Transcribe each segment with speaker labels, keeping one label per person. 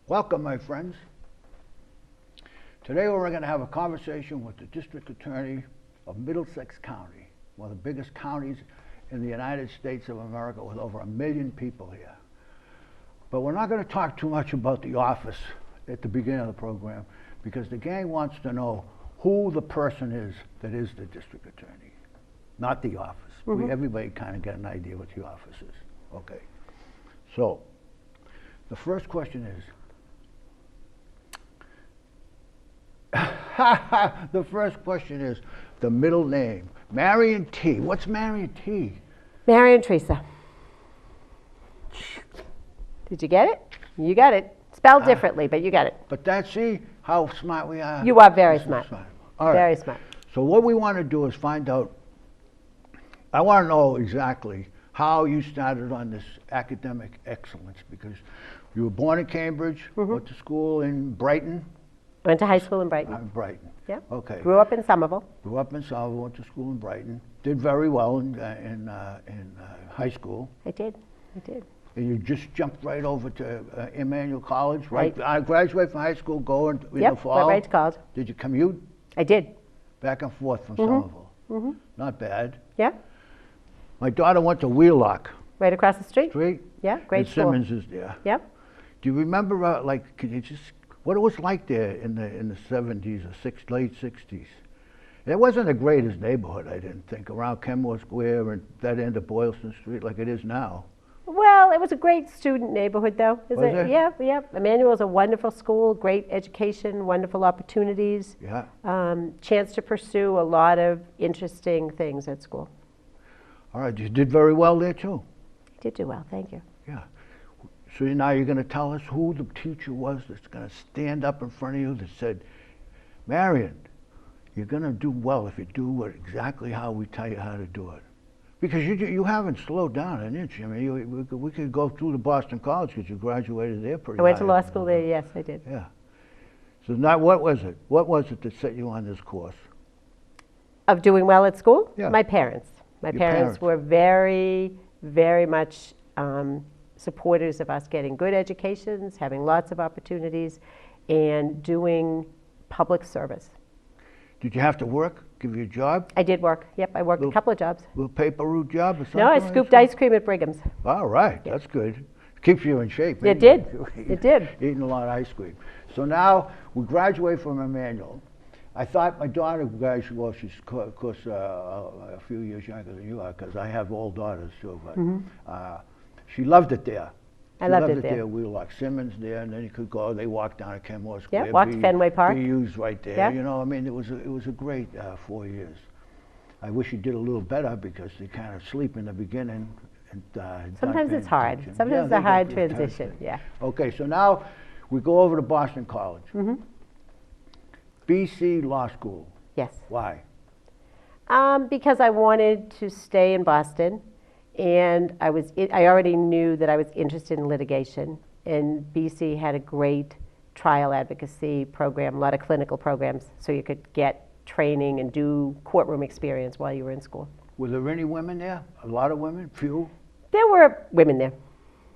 Speaker 1: Welcome, my friends. Today we're going to have a conversation with the District Attorney of Middlesex County, one of the biggest counties in the United States of America with over 1 million people here. But we're not going to talk too much about the office at the beginning of the program because the gang wants to know who the person is that is the District Attorney, not the office. Everybody kind of got an idea what the office is. Okay. So, the first question is, the first question is the middle name. Marian T. What's Marian T?
Speaker 2: Marian Teresa. Did you get it? You got it. Spelled differently, but you got it.
Speaker 1: But that's, see how smart we are?
Speaker 2: You are very smart.
Speaker 1: All right.
Speaker 2: Very smart.
Speaker 1: So what we want to do is find out, I want to know exactly how you started on this academic excellence, because you were born in Cambridge, went to school in Brighton.
Speaker 2: Went to high school in Brighton.
Speaker 1: Brighton.
Speaker 2: Yeah.
Speaker 1: Okay.
Speaker 2: Grew up in Somerville.
Speaker 1: Grew up in Somerville, went to school in Brighton. Did very well in high school.
Speaker 2: I did.
Speaker 1: And you just jumped right over to Emmanuel College, right? I graduated from high school, go in the fall.
Speaker 2: Went right to college.
Speaker 1: Did you commute?
Speaker 2: I did.
Speaker 1: Back and forth from Somerville. Not bad.
Speaker 2: Yeah.
Speaker 1: My daughter went to Wheelock.
Speaker 2: Right across the street. Yeah, great
Speaker 1: and
Speaker 2: school.
Speaker 1: Simmons is there.
Speaker 2: Yep.
Speaker 1: Do you remember, can you just, what it was like there in the 70s or late 60s? It wasn't the greatest neighborhood, I didn't think, around Kenmore Square and that end of Boylston Street like it is now.
Speaker 2: Well, it was a great student neighborhood, though.
Speaker 1: Was it?
Speaker 2: Yeah. Emmanuel's a wonderful school, great education, wonderful opportunities.
Speaker 1: Yeah.
Speaker 2: Chance to pursue a lot of interesting things at school.
Speaker 1: All right, you did very well there too.
Speaker 2: I did do well, thank you.
Speaker 1: Yeah. So now you're going to tell us who the teacher was that's going to stand up in front of you that said, Marian, you're going to do well if you do it exactly how we tell you how to do it. Because you haven't slowed down an inch. I mean, we could go through to Boston College because you graduated there pretty
Speaker 2: I went to
Speaker 1: high.
Speaker 2: law school there, yes, I did.
Speaker 1: Yeah. So now what was it? What was it that set you on this course?
Speaker 2: Of doing well at school?
Speaker 1: Yeah.
Speaker 2: My parents. My
Speaker 1: Your
Speaker 2: parents were very, very much supporters of us getting good educations, having lots of opportunities, and doing public service.
Speaker 1: Did you have to work? Give you a job?
Speaker 2: I did work. Yep, I worked a couple of jobs.
Speaker 1: A little paper route job or something?
Speaker 2: No, I scooped ice cream at Brigham's.
Speaker 1: All right, that's good. Keeps you in shape.
Speaker 2: It did. It did.
Speaker 1: Eating a lot of ice cream. So now we graduate from Emmanuel. I thought my daughter graduated, well, she's of course a few years younger than you are, because I have all daughters too, but she loved it there.
Speaker 2: I loved it
Speaker 1: there.
Speaker 2: there.
Speaker 1: We were like Simmons there, and then you could go, they walked down to Kenmore Square.
Speaker 2: Yeah, walked to Fenway Park.
Speaker 1: BU's right there,
Speaker 2: Yeah.
Speaker 1: you know, I mean, it was a great 4 years. I wish you did a little better because they kind of sleep in the beginning. And,
Speaker 2: Sometimes it's hard. Sometimes it's a hard transition, yeah.
Speaker 1: Okay, so now we go over to Boston College. BC Law School.
Speaker 2: Yes.
Speaker 1: Why?
Speaker 2: Because I wanted to stay in Boston, and I already knew that I was interested in litigation, and BC had a great trial advocacy program, a lot of clinical programs, so you could get training and do courtroom experience while you were in school.
Speaker 1: Were there any women there? A lot of women? Few?
Speaker 2: There were women there.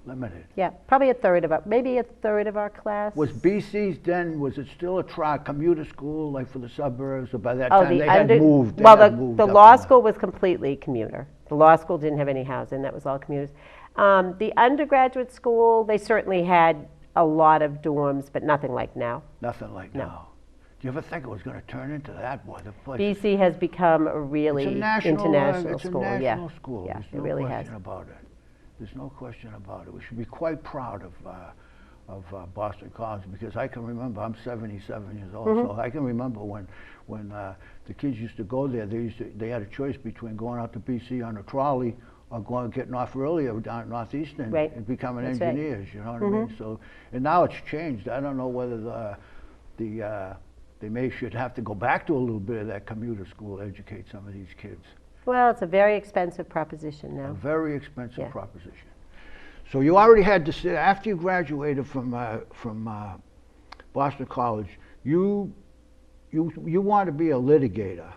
Speaker 1: Limited.
Speaker 2: Yeah, probably maybe a third of our class.
Speaker 1: Was BC's then, was it still a commuter school, like for the suburbs, or by that time they had moved?
Speaker 2: Well, the law school was completely commuter. The law school didn't have any housing, that was all commuters. The undergraduate school, they certainly had a lot of dorms, but nothing like now.
Speaker 1: Nothing like now. Do you ever think it was going to turn into that? Boy, the place.
Speaker 2: BC has become a really international school.
Speaker 1: It's a national school.
Speaker 2: Yeah,
Speaker 1: There's
Speaker 2: it
Speaker 1: no
Speaker 2: really
Speaker 1: question about it. There's no question about it. We should be quite proud of Boston College, because I can remember, I'm 77 years old, so I can remember when the kids used to go there, they had a choice between going out to BC on a trolley or getting off earlier down at Northeastern and becoming engineers, you know what I mean? So, and now it's changed. I don't know whether they should have to go back to a little bit of that commuter school to educate some of these kids.
Speaker 2: Well, it's a very expensive proposition now.
Speaker 1: A very expensive proposition. So you already had to, after you graduated from Boston College, you want to be a litigator.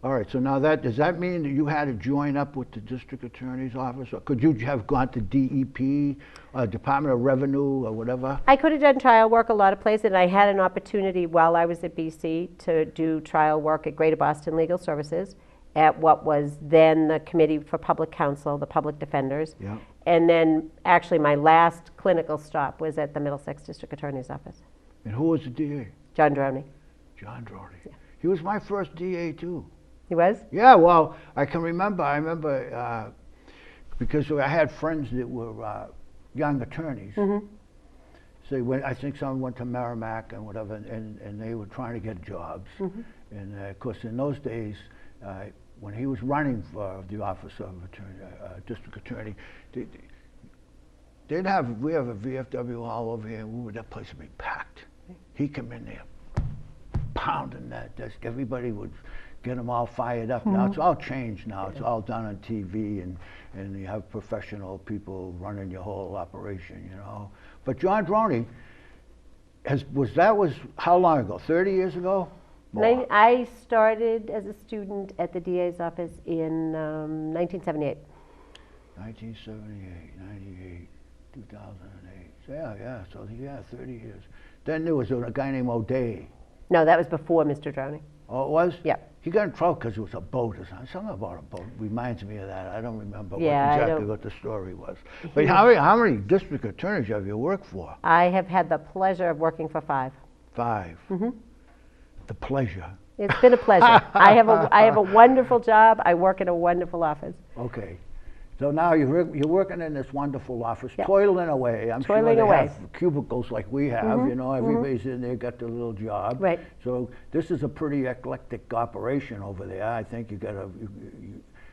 Speaker 1: All right, so now does that mean that you had to join up with the district attorney's office? Or could you have gone to DEP, Department of Revenue, or whatever?
Speaker 2: I could have done trial work a lot of places, and I had an opportunity while I was at BC to do trial work at Greater Boston Legal Services at what was then the Committee for Public Counsel, the Public Defenders.
Speaker 1: Yeah.
Speaker 2: And then actually my last clinical stop was at the Middlesex District Attorney's Office.
Speaker 1: And who was the DA?
Speaker 2: John Droney.
Speaker 1: John Droney.
Speaker 2: Yeah.
Speaker 1: He was my first DA too.
Speaker 2: He was?
Speaker 1: Yeah, well, I remember because I had friends that were young attorneys.
Speaker 2: Mm-hmm.
Speaker 1: So I think some went to Merrimack and whatever, and they were trying to get jobs.
Speaker 2: Mm-hmm.
Speaker 1: And of course, in those days, when he was running for the office of district attorney, we have a VFW hall over here, and that place would be packed. He'd come in there, pounding that desk. Everybody would get them all fired up. Now it's all changed now. It's all done on TV, and you have professional people running your whole operation, you know. But John Droney was how long ago? 30 years ago? More.
Speaker 2: I started as a student at the DA's office in 1978.
Speaker 1: 1978, 98, 2008. So 30 years. Then there was a guy named O'Day.
Speaker 2: No, that was before Mr. Droney.
Speaker 1: Oh, it was?
Speaker 2: Yeah.
Speaker 1: He got in trouble because it was a boat or something. Something about a boat reminds me of that. I don't remember what the story was. But how many district attorneys have you worked for?
Speaker 2: I have had the pleasure of working for 5.
Speaker 1: 5. Mm-hmm. The pleasure.
Speaker 2: It's been a pleasure. I have a wonderful job. I work in a wonderful office.
Speaker 1: Okay. So now you're working in this wonderful office,
Speaker 2: Yep.
Speaker 1: toiling away. I'm
Speaker 2: Toiling
Speaker 1: sure they
Speaker 2: away.
Speaker 1: have cubicles like we have. You know, everybody's in there, got their little job.
Speaker 2: Right.
Speaker 1: So this is a pretty eclectic operation over there. I think you got to.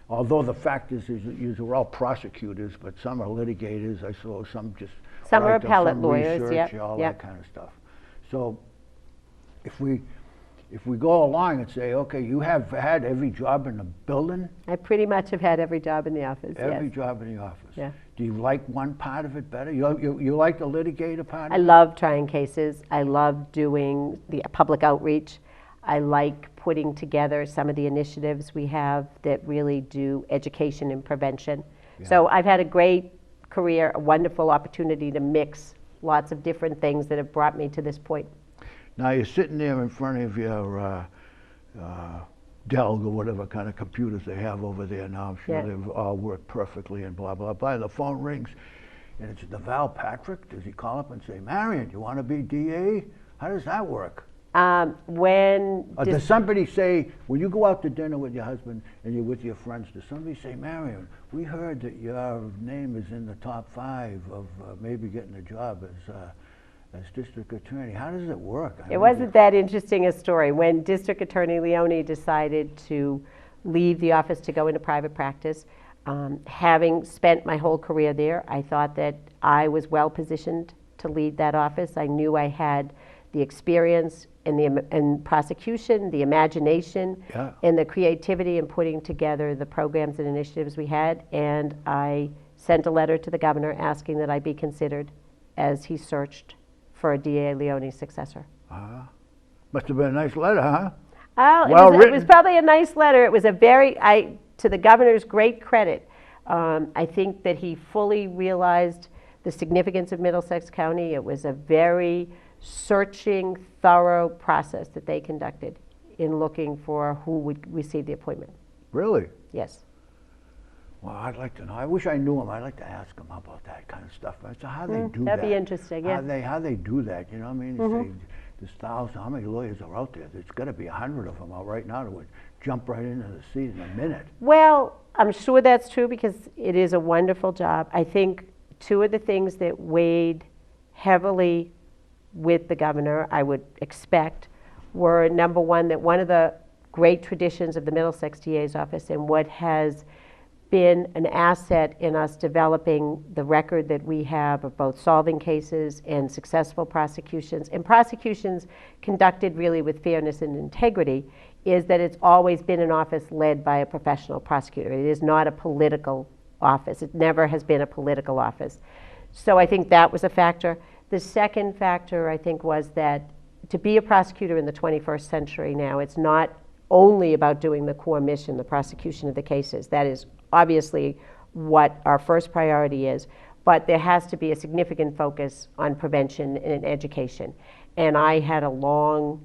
Speaker 1: Although the fact is you're all prosecutors, but some are litigators. I saw some just.
Speaker 2: Some are appellate lawyers.
Speaker 1: Research, all that kind of stuff. So if we go along and say, okay, you have had every job in the building?
Speaker 2: I pretty much have had every job in the office,
Speaker 1: Every
Speaker 2: yes.
Speaker 1: job in the office.
Speaker 2: Yeah.
Speaker 1: Do you like one part of it better? You like the litigator part
Speaker 2: I
Speaker 1: of it?
Speaker 2: love trying cases. I love doing the public outreach. I like putting together some of the initiatives we have that really do education and prevention.
Speaker 1: Yeah.
Speaker 2: So I've had a great career, a wonderful opportunity to mix lots of different things that have brought me to this point.
Speaker 1: Now you're sitting there in front of your Dell or whatever kind of computers they have over there now. I'm sure
Speaker 2: Yeah.
Speaker 1: they've all work perfectly and blah, blah, blah. The phone rings and it's Val Patrick. Does he call up and say, Marian, you want to be DA? How does that work? Does somebody say, when you go out to dinner with your husband and you're with your friends, does somebody say, Marian, we heard that your name is in the top 5 of maybe getting a job as district attorney? How does it work?
Speaker 2: It wasn't that interesting a story. When District Attorney Leone decided to leave the office to go into private practice, having spent my whole career there, I thought that I was well positioned to lead that office. I knew I had the experience in prosecution, the imagination,
Speaker 1: Yeah.
Speaker 2: and the creativity in putting together the programs and initiatives we had, and I sent a letter to the governor asking that I be considered as he searched for a DA Leone's successor.
Speaker 1: Must have been a nice letter, huh?
Speaker 2: Oh, it was probably a nice letter. It was to the governor's great credit, I think that he fully realized the significance of Middlesex County. It was a very searching, thorough process that they conducted in looking for who would receive the appointment.
Speaker 1: Really?
Speaker 2: Yes.
Speaker 1: Well, I'd like to know. I wish I knew him. I'd like to ask him about that kind of stuff. So how they do that?
Speaker 2: That'd be interesting, yeah.
Speaker 1: How they do that, you know what I mean? You say, there's thousands, how many lawyers are out there? There's got to be 100 of them out right now that would jump right into the seat in a minute.
Speaker 2: Well, I'm sure that's true because it is a wonderful job. I think 2 of the things that weighed heavily with the governor, I would expect, were number one, that one of the great traditions of the Middlesex DA's office and what has been an asset in us developing the record that we have of both solving cases and successful prosecutions, and prosecutions conducted really with fairness and integrity, is that it's always been an office led by a professional prosecutor. It is not a political office. It never has been a political office. So I think that was a factor. The second factor, I think, was that to be a prosecutor in the 21st century now, it's not only about doing the core mission, the prosecution of the cases. That is obviously what our first priority is, but there has to be a significant focus on prevention and education. And I had a long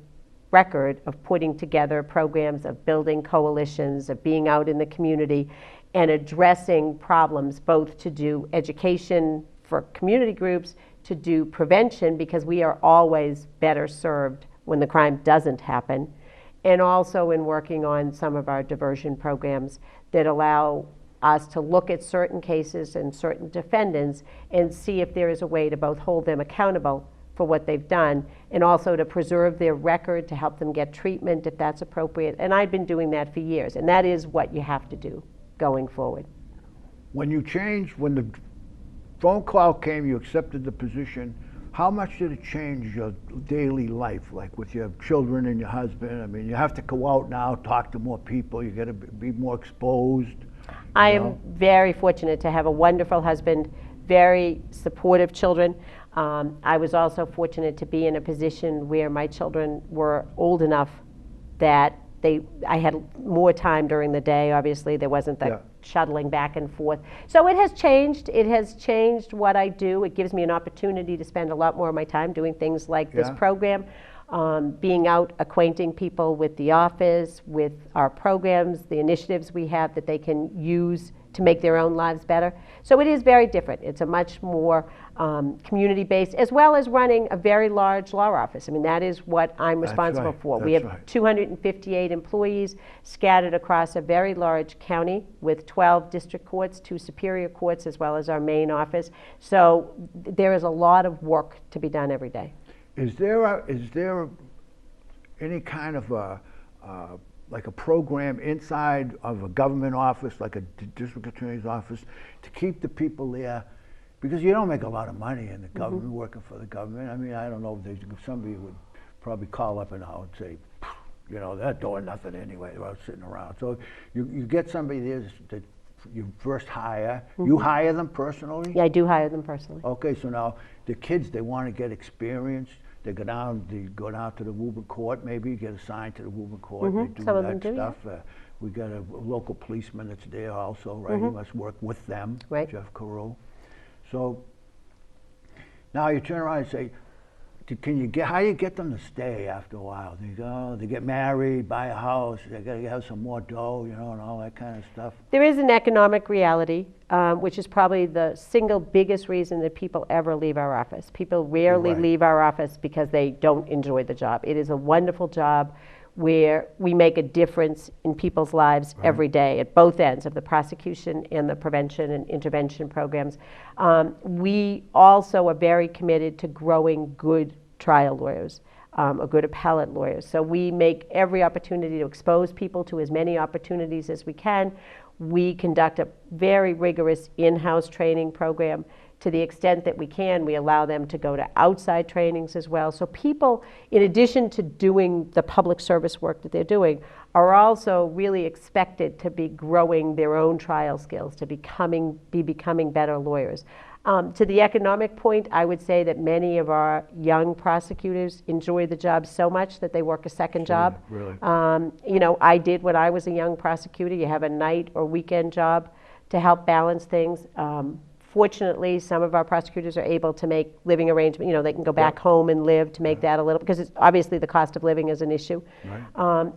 Speaker 2: record of putting together programs, of building coalitions, of being out in the community and addressing problems, both to do education for community groups, to do prevention, because we are always better served when the crime doesn't happen, and also in working on some of our diversion programs that allow us to look at certain cases and certain defendants and see if there is a way to both hold them accountable for what they've done, and also to preserve their record, to help them get treatment if that's appropriate. And I've been doing that for years, and that is what you have to do going forward.
Speaker 1: When you changed, when the phone call came, you accepted the position, how much did it change your daily life, like with your children and your husband? I mean, you have to go out now, talk to more people, you got to be more exposed.
Speaker 2: I am very fortunate to have a wonderful husband, very supportive children. I was also fortunate to be in a position where my children were old enough that I had more time during the day. Obviously, there wasn't the shuttling back and forth. So it has changed. It has changed what I do. It gives me an opportunity to spend a lot more of my time doing things like this program, being out acquainting people with the office, with our programs, the initiatives we have that they can use to make their own lives better. So it is very different. It's a much more community-based, as well as running a very large law office. I mean, that is what I'm responsible for. We have 258 employees scattered across a very large county with 12 district courts, 2 superior courts, as well as our main office. So there is a lot of work to be done every day.
Speaker 1: Is there any kind of like a program inside of a government office, like a district attorney's office, to keep the people there? Because you don't make a lot of money in the government, working for the government. I mean, I don't know if somebody would probably call up now and say, you know, they're doing nothing anyway, they're out sitting around. So you get somebody there that you first hire. You hire them personally?
Speaker 2: Yeah, I do hire them personally.
Speaker 1: Okay, so now the kids, they want to get experience. They go down to the Woburn court, maybe get assigned to the Woburn court. They do
Speaker 2: Some of
Speaker 1: that
Speaker 2: them do,
Speaker 1: stuff. We got a local policeman that's there also, right? He must work with them, Jeff Carew. So now you turn around and say, how do you get them to stay after a while? They get married, buy a house, they got to have some more dough, you know, and all that kind of stuff.
Speaker 2: There is an economic reality, which is probably the single biggest reason that people ever leave our office. People rarely leave our office because they don't enjoy the job. It is a wonderful job where we make a difference in people's lives every day at both ends of the prosecution and the prevention and intervention programs. We also are very committed to growing good trial lawyers, or good appellate lawyers. So we make every opportunity to expose people to as many opportunities as we can. We conduct a very rigorous in-house training program. To the extent that we can, we allow them to go to outside trainings as well. So people, in addition to doing the public service work that they're doing, are also really expected to be growing their own trial skills, to becoming better lawyers. To the economic point, I would say that many of our young prosecutors enjoy the job so much that they work a second job.
Speaker 1: Really?
Speaker 2: You know, I did when I was a young prosecutor. You have a night or weekend job to help balance things. Fortunately, some of our prosecutors are able to make living arrangements. You know, they can go back home and live to make that a little, because it's obviously the cost of living is an issue.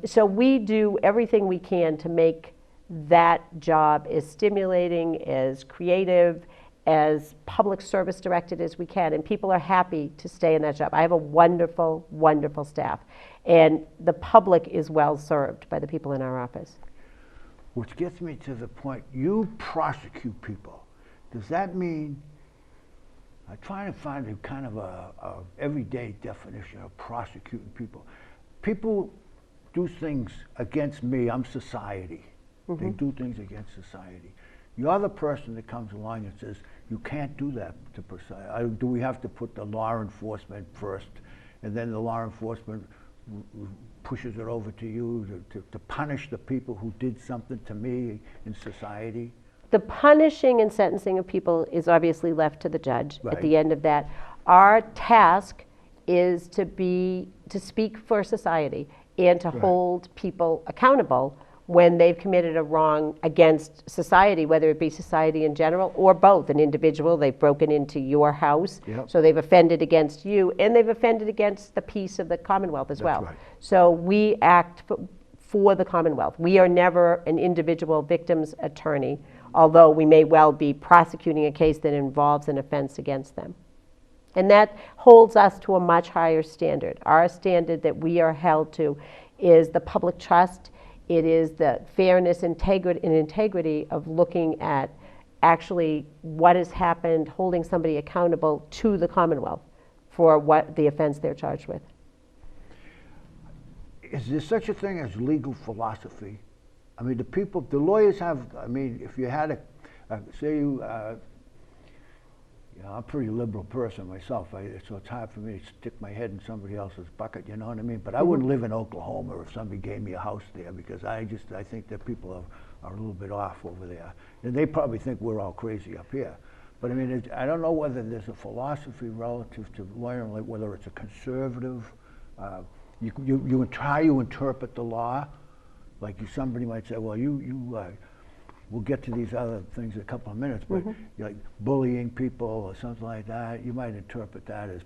Speaker 2: So we do everything we can to make that job as stimulating, as creative, as public service directed as we can, and people are happy to stay in that job. I have a wonderful, wonderful staff, and the public is well served by the people in our office.
Speaker 1: Which gets me to the point, you prosecute people. Does that mean, I try to find a kind of a everyday definition of prosecuting people. People do things against me, I'm society. They do things against society. You're the person that comes along and says, you can't do that to society. Do we have to put the law enforcement first, and then the law enforcement pushes it over to you to punish the people who did something to me in society?
Speaker 2: The punishing and sentencing of people is obviously left to the judge at the end of that. Our task is to speak for society and to hold people accountable when they've committed a wrong against society, whether it be society in general or both. An individual, they've broken into your house, so they've offended against you, and they've offended against the peace of the Commonwealth as well.
Speaker 1: Right.
Speaker 2: So we act for the Commonwealth. We are never an individual victim's attorney, although we may well be prosecuting a case that involves an offense against them. And that holds us to a much higher standard. Our standard that we are held to is the public trust. It is the fairness and integrity of looking at actually what has happened, holding somebody accountable to the Commonwealth for what the offense they're charged with.
Speaker 1: Is there such a thing as legal philosophy? I mean, the lawyers have, I mean, if you had say you, I'm a pretty liberal person myself, so it's hard for me to stick my head in somebody else's bucket, you know what I mean? But I wouldn't live in Oklahoma if somebody gave me a house there, because I think that people are a little bit off over there. And they probably think we're all crazy up here. But I mean, I don't know whether there's a philosophy relative to lawyering, like whether it's a conservative, how you interpret the law. Like somebody might say, well, we'll get to these other things in a couple of minutes, but like bullying people or something like that, you might interpret that as,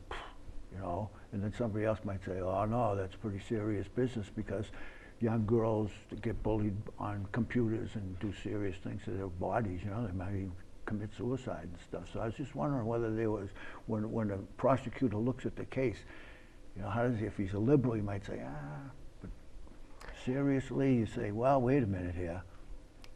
Speaker 1: you know, and then somebody else might say, oh no, that's pretty serious business, because young girls get bullied on computers and do serious things to their bodies, you know, they might even commit suicide and stuff. So I was just wondering whether there was, when a prosecutor looks at the case, you know, if he's a liberal, he might say, but seriously, you say, well, wait a minute here.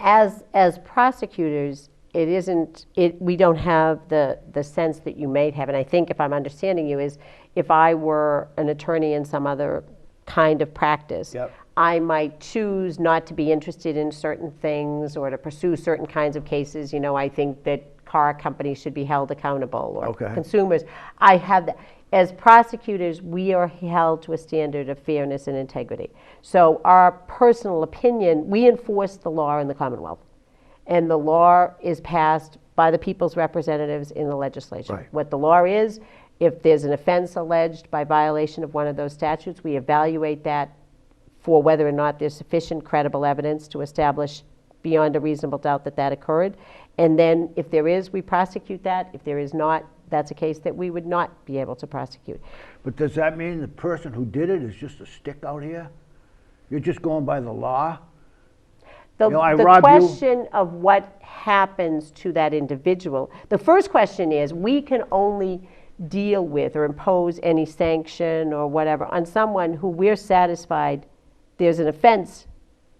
Speaker 2: As prosecutors, we don't have the sense that you may have, and I think if I'm understanding you is, if I were an attorney in some other kind of practice, I might choose not to be interested in certain things or to pursue certain kinds of cases. You know, I think that car companies should be held accountable, or consumers. I have that. As prosecutors, we are held to a standard of fairness and integrity. So our personal opinion, we enforce the law in the Commonwealth. And the law is passed by the people's representatives in the legislature.
Speaker 1: Right.
Speaker 2: What the law is, if there's an offense alleged by violation of one of those statutes, we evaluate that for whether or not there's sufficient credible evidence to establish beyond a reasonable doubt that that occurred. And then if there is, we prosecute that. If there is not, that's a case that we would not be able to prosecute.
Speaker 1: But does that mean the person who did it is just a stick out here? You're just going by the law?
Speaker 2: The question of what happens to that individual, the first question is, we can only deal with or impose any sanction or whatever on someone who we're satisfied there's an offense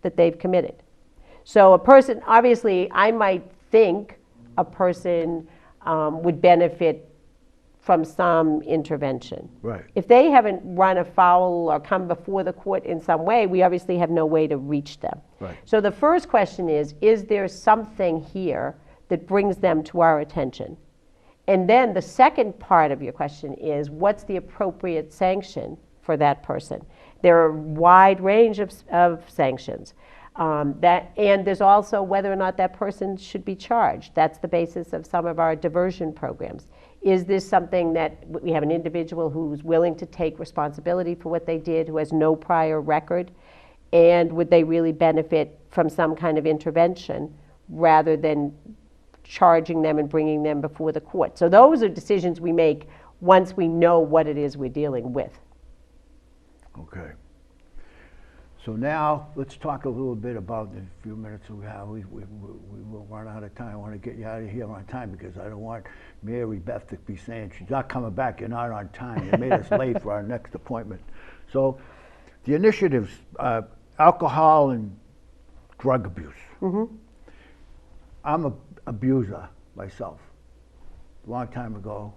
Speaker 2: that they've committed. So a person, obviously, I might think a person would benefit from some intervention.
Speaker 1: Right.
Speaker 2: If they haven't run afoul or come before the court in some way, we obviously have no way to reach them.
Speaker 1: Right.
Speaker 2: So the first question is there something here that brings them to our attention? And then the second part of your question is, what's the appropriate sanction for that person? There are a wide range of sanctions. And there's also whether or not that person should be charged. That's the basis of some of our diversion programs. Is this something that we have an individual who's willing to take responsibility for what they did, who has no prior record, and would they really benefit from some kind of intervention rather than charging them and bringing them before the court? So those are decisions we make once we know what it is we're dealing with.
Speaker 1: Okay. So now let's talk a little bit about the few minutes we have. We will run out of time. I want to get you out of here on time because I don't want Mary Beth to be saying she's not coming back. You're not on time. You made us late for our next appointment. So the initiatives, alcohol and drug abuse. Mm-hmm. I'm an abuser myself. A long time ago,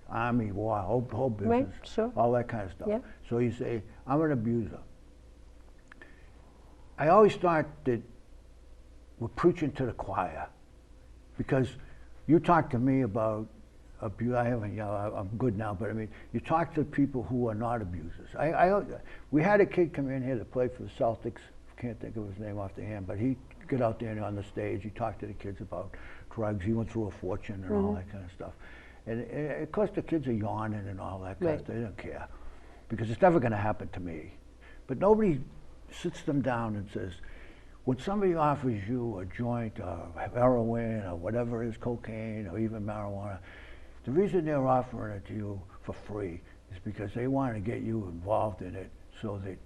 Speaker 1: Army, war, whole business,
Speaker 2: right, sure.
Speaker 1: All that kind of stuff.
Speaker 2: Yeah.
Speaker 1: So you say, I'm an abuser. I always thought that we're preaching to the choir, because you talk to me about abuse. I haven't, you know, I'm good now, but I mean, you talk to people who are not abusers. We had a kid come in here to play for the Celtics. Can't think of his name off the hand, but he got out there on the stage. He talked to the kids about drugs. He went through a fortune and all that kind of stuff. And of course, the kids are yawning and all that kind of stuff. They don't care, because it's never going to happen to me. but nobody sits them down and says, when somebody offers you a joint or heroin or whatever it is, cocaine or even marijuana, the reason they're offering it to you for free is because they want to get you involved in it so that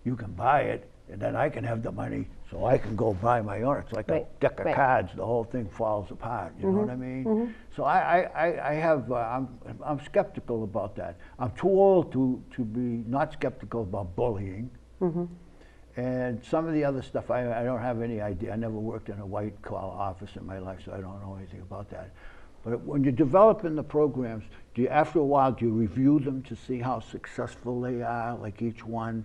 Speaker 1: you can buy it, and then I can have the money so I can go buy my own. It's like a deck of cards. The whole thing falls apart. You know what I mean? So I'm skeptical about that. I'm too old to be not skeptical about bullying. And some of the other stuff, I don't have any idea. I never worked in a white-collar office in my life, so I don't know anything about that. But when you're developing the programs, after a while, do you review them to see how successful they are, like each one?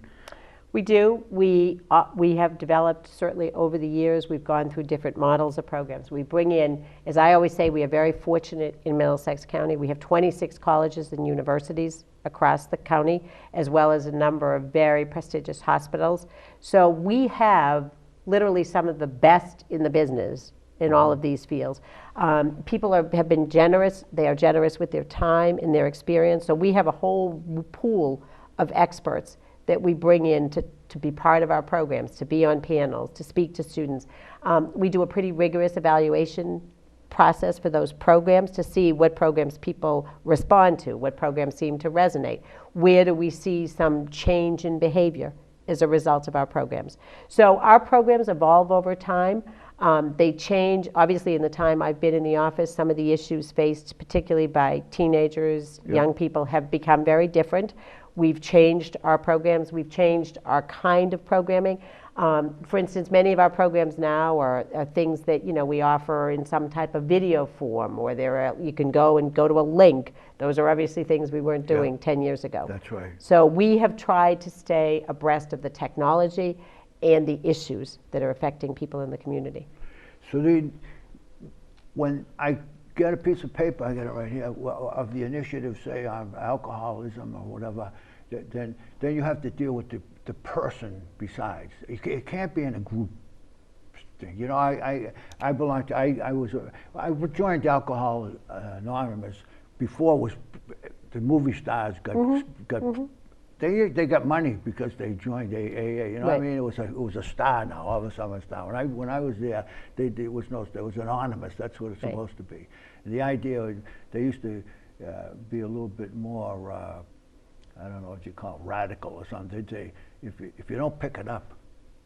Speaker 2: We do. We have developed, certainly over the years, we've gone through different models of programs. We bring in, as I always say, we are very fortunate in Middlesex County. We have 26 colleges and universities across the county, as well as a number of very prestigious hospitals. So we have literally some of the best in the business in all of these fields. People have been generous. They are generous with their time and their experience. So we have a whole pool of experts that we bring in to be part of our programs, to be on panels, to speak to students. We do a pretty rigorous evaluation process for those programs to see what programs people respond to, what programs seem to resonate. Where do we see some change in behavior as a result of our programs? So our programs evolve over time. They change. Obviously, in the time I've been in the office, some of the issues faced, particularly by teenagers, young people, have become very different. We've changed our programs. We've changed our kind of programming. For instance, many of our programs now are things that we offer in some type of video form, or you can go to a link. Those are obviously things we weren't doing 10 years ago.
Speaker 1: That's right.
Speaker 2: So we have tried to stay abreast of the technology and the issues that are affecting people in the community.
Speaker 1: So when I get a piece of paper, I got it right here, of the initiative, say on alcoholism or whatever, then you have to deal with the person besides. It can't be in a group thing. I belong to, I joined Alcoholics Anonymous before the movie stars got they got money because they joined AA. You know what I mean? It was a star now. All of a sudden, a star. When I was there, there was anonymous. That's what it's supposed to be. And the idea, they used to be a little bit more, I don't know what you call it, radical or something. They'd say, if you don't pick it up,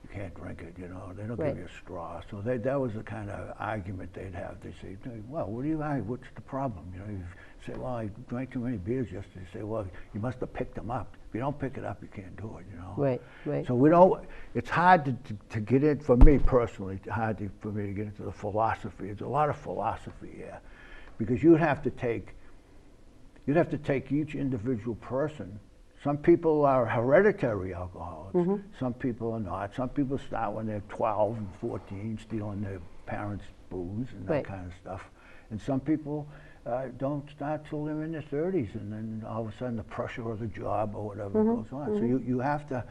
Speaker 1: you can't drink it. They don't give you a straw. So that was the kind of argument they'd have. They say, well, what do you like? What's the problem? You say, well, I drank too many beers yesterday. Say, well, you must have picked them up. If you don't pick it up, you can't do it.
Speaker 2: Right.
Speaker 1: So it's hard to get in, for me personally, for me to get into the philosophy. There's a lot of philosophy here, because you'd have to take each individual person. Some people are hereditary alcoholics. Some people are not. Some people start when they're 12 and 14, stealing their parents' booze and that kind of stuff. And some people don't start till they're in their 30s, and then all of a sudden the pressure of the job or whatever goes on. So you have to,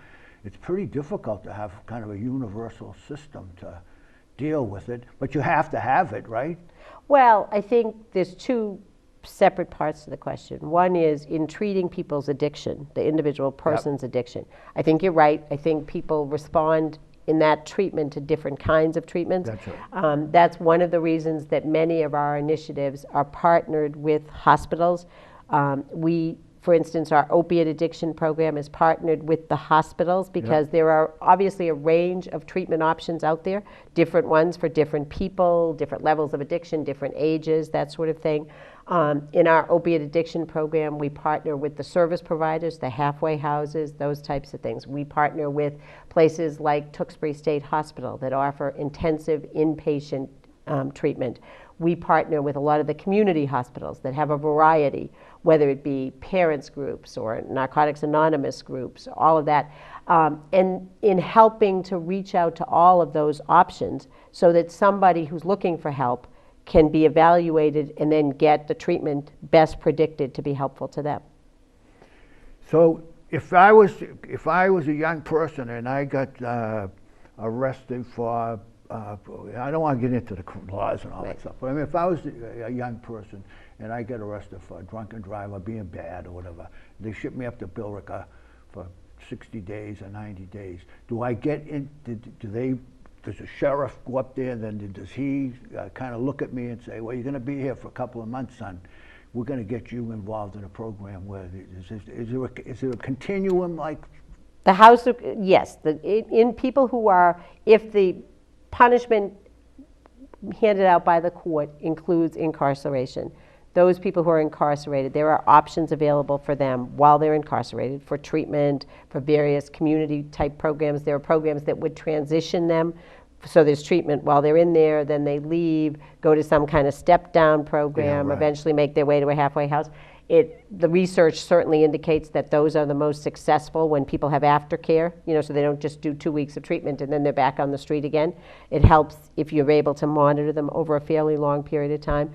Speaker 1: it's pretty difficult to have kind of a universal system to deal with it, but you have to have it, right?
Speaker 2: Well, I think there's two separate parts to the question. One is in treating people's addiction, the individual person's addiction. I think you're right. I think people respond in that treatment to different kinds of treatments.
Speaker 1: That's right.
Speaker 2: That's one of the reasons that many of our initiatives are partnered with hospitals. For instance, our opiate addiction program is partnered with the hospitals because there are obviously a range of treatment options out there, different ones for different people, different levels of addiction, different ages, that sort of thing. In our opiate addiction program, we partner with the service providers, the halfway houses, those types of things. We partner with places like Tewksbury State Hospital that offer intensive inpatient treatment. We partner with a lot of the community hospitals that have a variety, whether it be parents groups or Narcotics Anonymous groups, all of that, and in helping to reach out to all of those options so that somebody who's looking for help can be evaluated and then get the treatment best predicted to be helpful to them.
Speaker 1: So if I was a young person and I got arrested for, I don't want to get into the laws and all that stuff, but I mean, if I was a young person and I get arrested for a drunken driver, being bad or whatever, they ship me up to Billerica for 60 days or 90 days. Do I get in, does the sheriff go up there, and then does he kind of look at me and say, well, you're going to be here for a couple of months, son. We're going to get you involved in a program where, is there a continuum like?
Speaker 2: The house, yes, in people who are, if the punishment handed out by the court includes incarceration, those people who are incarcerated, there are options available for them while they're incarcerated for treatment, for various community type programs. There are programs that would transition them. So there's treatment while they're in there, then they leave, go to some kind of step down program, eventually make their way to a halfway house. The research certainly indicates that those are the most successful when people have aftercare, so they don't just do 2 weeks of treatment and then they're back on the street again. It helps if you're able to monitor them over a fairly long period of time.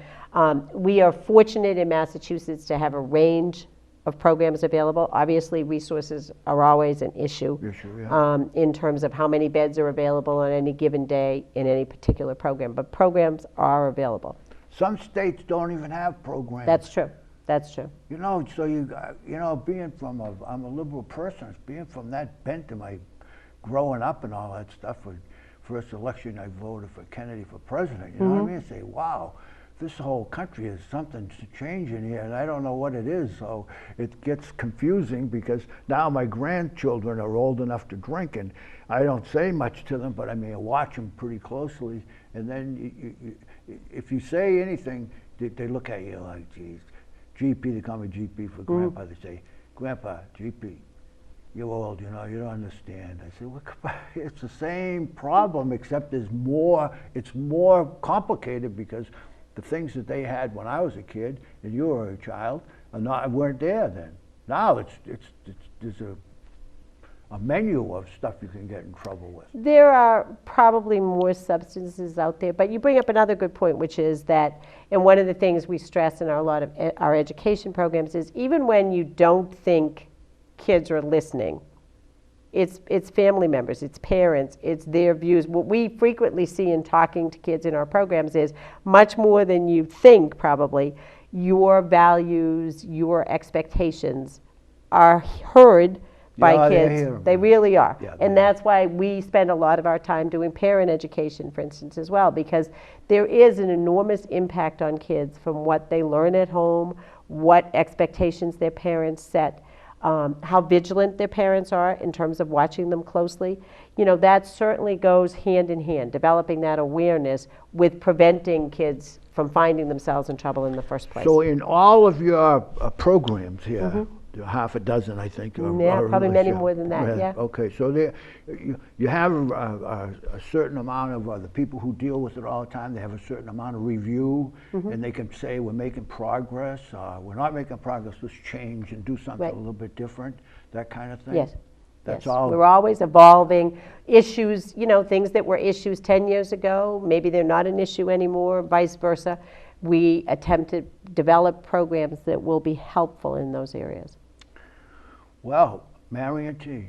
Speaker 2: We are fortunate in Massachusetts to have a range of programs available. Obviously, resources are always an issue in terms of how many beds are available on any given day in any particular program, but programs are available.
Speaker 1: Some states don't even have programs.
Speaker 2: That's true. That's true.
Speaker 1: So being from I'm a liberal person, being from that bent in my growing up and all that stuff. First election, I voted for Kennedy for president. You know what I mean? Say, wow, this whole country is something changing here, and I don't know what it is. So it gets confusing because now my grandchildren are old enough to drink, and I don't say much to them, but I mean, I watch them pretty closely. And then if you say anything, they look at you like, geez. GP, they call me GP for Grandpa. They say, Grandpa, GP, you're old, you don't understand. I say, well, it's the same problem, except it's more complicated because the things that they had when I was a kid and you were a child weren't there then. Now there's a menu of stuff you can get in trouble with.
Speaker 2: There are probably more substances out there, but you bring up another good point, which is that, and one of the things we stress in a lot of our education programs is even when you don't think kids are listening, it's family members, it's parents, it's their views. What we frequently see in talking to kids in our programs is much more than you think probably, your values, your expectations are heard by kids. They really are. And that's why we spend a lot of our time doing parent education, for instance, as well, because there is an enormous impact on kids from what they learn at home, what expectations their parents set, how vigilant their parents are in terms of watching them closely. That certainly goes hand in hand, developing that awareness with preventing kids from finding themselves in trouble in the first place.
Speaker 1: So in all of your programs here, half a dozen, I think.
Speaker 2: Probably many more than that,
Speaker 1: Okay, so you have a certain amount of the people who deal with it all the time. They have a certain amount of review, and they can say, we're making progress, we're not making progress, let's change and do something a little bit different, that kind of thing.
Speaker 2: Yes.
Speaker 1: That's all.
Speaker 2: We're always evolving. Issues, things that were issues 10 years ago, maybe they're not an issue anymore, vice versa. We attempt to develop programs that will be helpful in those areas.
Speaker 1: Well, Marian T.,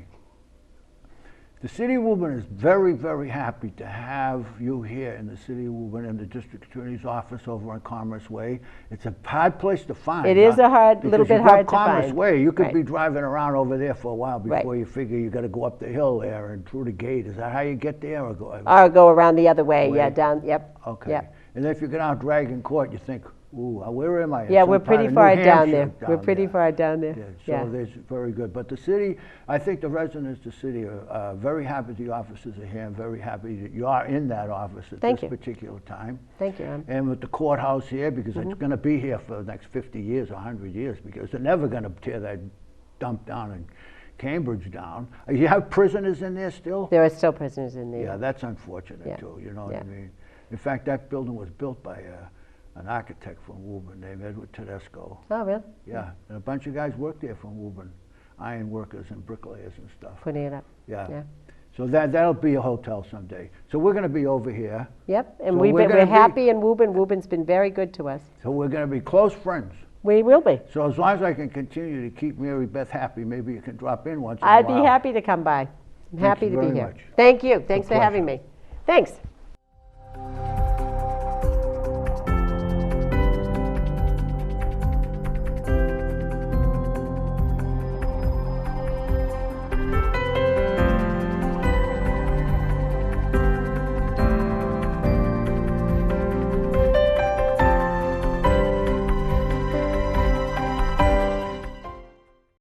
Speaker 1: the City of Woburn is very, very happy to have you here in the City of Woburn in the District Attorney's office over on Commerce Way. It's a hard place to find.
Speaker 2: It is a little bit hard to find.
Speaker 1: Commerce Way, you could be driving around over there for a while before you figure you got to go up the hill there and through the gate. Is that how you get there? Or
Speaker 2: go around the other way, down,
Speaker 1: Okay.
Speaker 2: Yep.
Speaker 1: And if you get out Dragon Court, you think, ooh, where am I?
Speaker 2: Yeah, we're pretty far down there. We're pretty far down there.
Speaker 1: So that's very good. But the city, I think the residents of the city are very happy the officers are here and very happy that you are in that office at this particular time.
Speaker 2: Thank you,
Speaker 1: And with the courthouse here, because it's going to be here for the next 50 years, 100 years, because they're never going to tear that dump down in Cambridge down. You have prisoners in there still?
Speaker 2: There are still prisoners in there.
Speaker 1: Yeah, that's unfortunate too, you know what I mean? In fact, that building was built by an architect from Woburn named Edward Tedesco.
Speaker 2: Oh, really?
Speaker 1: Yeah, and a bunch of guys worked there from Woburn, iron workers and bricklayers and stuff.
Speaker 2: Putting it up.
Speaker 1: Yeah. So that'll be a hotel someday. So we're going to be over here.
Speaker 2: Yep, and so we're happy in Woburn. Woburn been very good to us.
Speaker 1: So we're going to be close friends.
Speaker 2: We will be.
Speaker 1: So as long as I can continue to keep Mary Beth happy, maybe you can drop in once in a while.
Speaker 2: I'd be happy to come by. I'm happy to be here.
Speaker 1: Much.
Speaker 2: Thank you. Thanks for having me. Thanks.